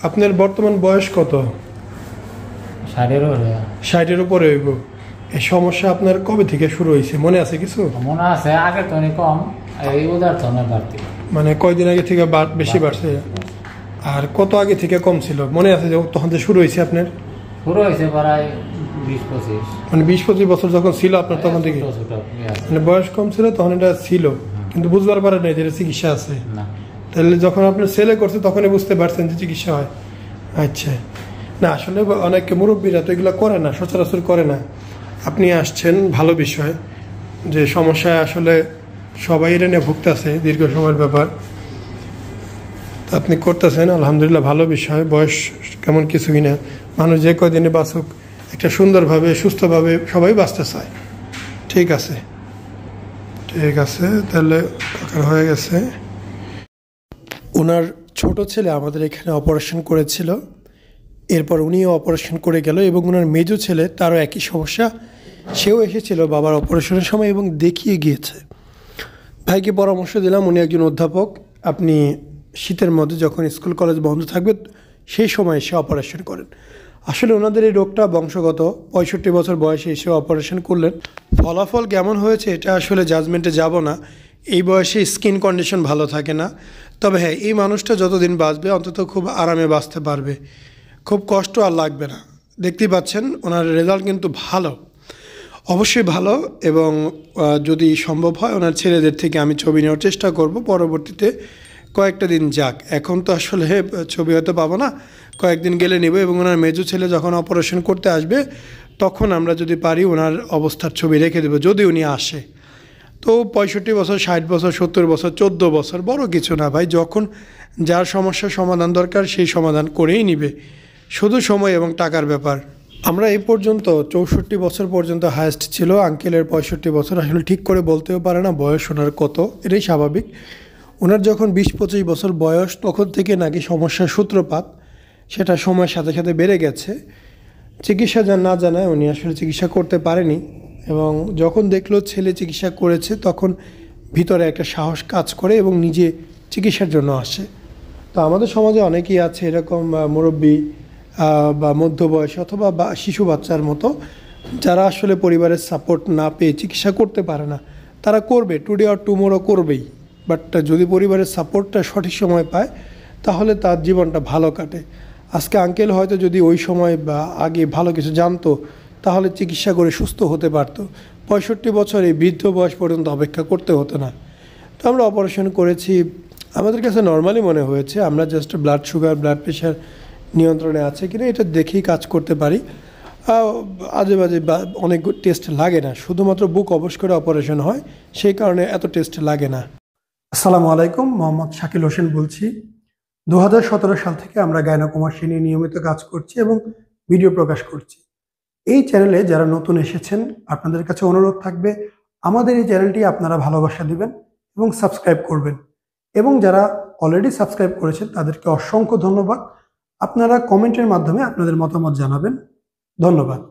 আপনার বর্তমান বয়স কত? 60-এর উপরে হইব। এই সমস্যা আপনার কবে থেকে শুরু হয়েছে মনে আছে কিছু? মনে আছে, আগে তো অনেক কম, এই উদার তো অনেক বাড়তি। মানে কয়দিন আগে থেকে বেশি বাড়ছে? আর কত আগে থেকে কম ছিল মনে আছে তখন যে শুরু হয়েছে আপনার? শুরু হয়েছে প্রায় 20-25, মানে 20-25 বছর যখন ছিল আপনার তখন থেকে? মানে বয়স কম ছিল তখন এটা ছিল, কিন্তু বুঝবার পারে নাই যে চিকিৎসা আছে। তাহলে যখন আপনার ছেলে করছে তখনই বুঝতে পারছেন যে চিকিৎসা হয়। আচ্ছা, না আসলে অনেক মুরব্বীরা তো এগুলো করে না, সচরাচর করে না। আপনি আসছেন ভালো বিষয়, যে সমস্যায় আসলে সবাই এটা নিয়ে ভুগতেছে, দীর্ঘ সময়ের ব্যাপার। তা আপনি করতেছেন, আলহামদুলিল্লাহ, ভালো বিষয়। বয়স কেমন কিছুই না, মানুষ যে কয়দিনে বাঁচুক একটা সুন্দরভাবে সুস্থভাবে সবাই বাঁচতে চায়। ঠিক আছে, ঠিক আছে, তাহলে হয়ে গেছে। ওনার ছোট ছেলে আমাদের এখানে অপারেশন করেছিল, এরপর উনিও অপারেশন করে গেল, এবং ওনার মেজো ছেলে, তারও একই সমস্যা, সেও এসেছিল বাবার অপারেশনের সময় এবং দেখিয়ে গিয়েছে। ভাইকে পরামর্শ দিলাম, উনি একজন অধ্যাপক, আপনি শীতের মধ্যে যখন স্কুল কলেজ বন্ধ থাকবে সেই সময় এসে অপারেশন করেন। আসলে ওনাদের এই রোগটা বংশগত, 65 বছর বয়সে এসে অপারেশন করলেন। ফলাফল কেমন হয়েছে এটা আসলে জাজমেন্টে যাব না, এই বয়সে স্কিন কন্ডিশন ভালো থাকে না। তবে হ্যাঁ, এই মানুষটা যতদিন বাঁচবে অন্তত খুব আরামে বাঁচতে পারবে, খুব কষ্ট আর লাগবে না। দেখতেই পাচ্ছেন ওনার রেজাল্ট কিন্তু ভালো, অবশ্যই ভালো। এবং যদি সম্ভব হয় ওনার ছেলেদের থেকে আমি ছবি নেওয়ার চেষ্টা করব পরবর্তীতে। কয়েকটা দিন যাক, এখন তো আসলে ছবি হয়তো পাবো না, কয়েকদিন গেলে নেব। এবং ওনার মেজো ছেলে যখন অপারেশন করতে আসবে তখন আমরা যদি পারি ওনার অবস্থার ছবি রেখে দেবো, যদি উনি আসে। তো 65 বছর, 60 বছর, 70 বছর, 14 বছর বড় কিছু না ভাই, যখন যার সমস্যার সমাধান দরকার সেই সমাধান করেই নিবে, শুধু সময় এবং টাকার ব্যাপার। আমরা এই পর্যন্ত 64 বছর পর্যন্ত হায়েস্ট ছিল, আঙ্কেলের 65 বছর। আসলে ঠিক করে বলতেও পারে না বয়স ওনার কত, এটাই স্বাভাবিক। ওনার যখন 20-25 বছর বয়স তখন থেকে নাকি সমস্যার সূত্রপাত, সেটা সময়ের সাথে সাথে বেড়ে গেছে। চিকিৎসা না জানায় উনি আসলে চিকিৎসা করতে পারেনি, এবং যখন দেখলো ছেলে চিকিৎসা করেছে তখন ভিতরে একটা সাহস কাজ করে এবং নিজে চিকিৎসার জন্য আসে। তো আমাদের সমাজে অনেকেই আছে এরকম মুরব্বী বা মধ্যবয়সী অথবা শিশু বাচ্চার মতো, যারা আসলে পরিবারের সাপোর্ট না পেয়ে চিকিৎসা করতে পারে না। তারা করবে, টুডে আর টুমোরো করবেই, বাট যদি পরিবারের সাপোর্টটা সঠিক সময় পায় তাহলে তার জীবনটা ভালো কাটে। আজকে আঙ্কেল হয়তো যদি ওই সময় বা আগে ভালো কিছু জানতো তাহলে চিকিৎসা করে সুস্থ হতে পারত। 65 বছর এই বৃদ্ধ বয়স পর্যন্ত অপেক্ষা করতে হতো না। তো আমরা অপারেশন করেছি, আমাদের কাছে নর্মালি মনে হয়েছে। আমরা just blood sugar, blood pressure নিয়ন্ত্রণে আছে কিনা এটা দেখেই কাজ করতে পারি। আজে বাজে অনেক টেস্ট লাগে না, শুধুমাত্র বুক অবশ করে অপারেশন হয়, সেই কারণে এত টেস্ট লাগে না। আসসালামু আলাইকুম, মোহাম্মদ শাকিল হোসেন বলছি। 2017 সাল থেকে আমরা গাইনোকমার্সি নিয়ে নিয়মিত কাজ করছি এবং ভিডিও প্রকাশ করছি। এই চ্যানেলে যারা নতুন এসেছেন আপনাদের কাছে অনুরোধ থাকবে আমাদের এই চ্যানেলটি আপনারা ভালোবাসা দিবেন এবং সাবস্ক্রাইব করবেন। এবং যারা অলরেডি সাবস্ক্রাইব করেছেন তাদেরকে অসংখ্য ধন্যবাদ। আপনারা কমেন্টের মাধ্যমে আপনাদের মতামত জানাবেন। ধন্যবাদ।